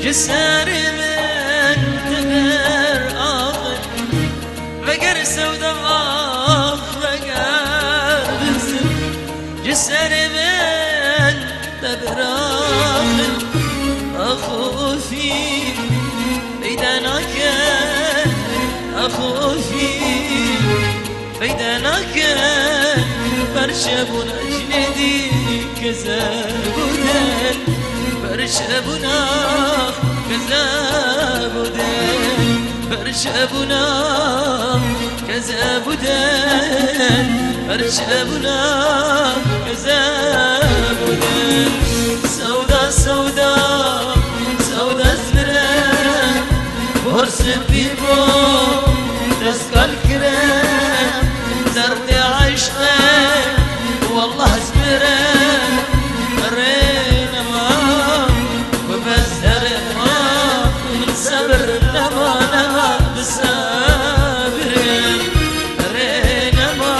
جسر من تبر آخر بقر سوداء بقر بزر جسر من تبر آخر أخوفي بيدناك أخوفي بيدناك برشبنا جندي كذابودن برشبنا كذابودن برشبنا كذابودن برشبنا كذابودن سودا سودا سودا زمرة برس بيبو تسكال كرام زرد عشقك والله زمرة رينا ما وبزهر ما صبر نما نما بصبر رينا ما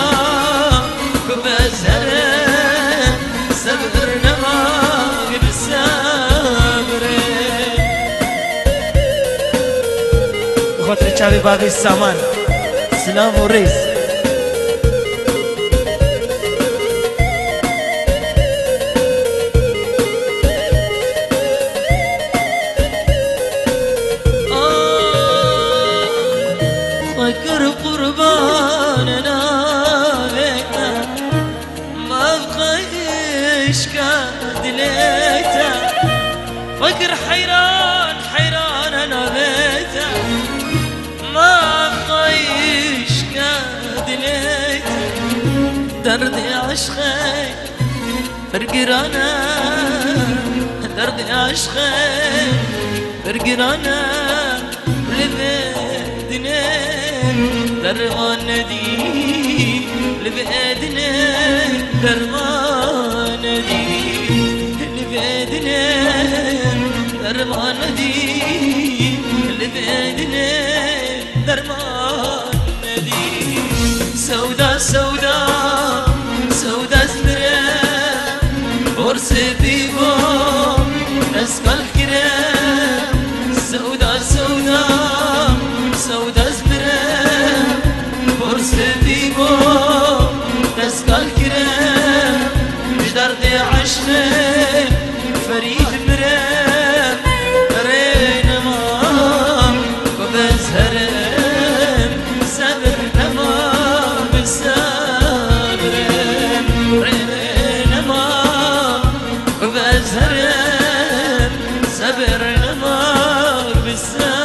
وبزهر صبر نما بصبر بخاطر چاوی باقی سامان سلام و ریز فكر قرباننا بك ما بقيش كدليته فكر حيران حيران انا بيته ما بقيش كدليته دردي عشقي فرقرانا دردي عشقي فرقرانا لبيدنا درمان ندي لبيدنا درمان ندي لبيدنا درمان ندي لبيدنا درمان ندي سودا سودا سودا زمرة برس بيبو نسكال كرام سودا سودا سودا زمرة برس بيبو نسكال كرام جدرد عشق فريد مرام رينا ما وبزهرم صبر نما بالصبر رينا ما وبزهرم صبر نما بالصبر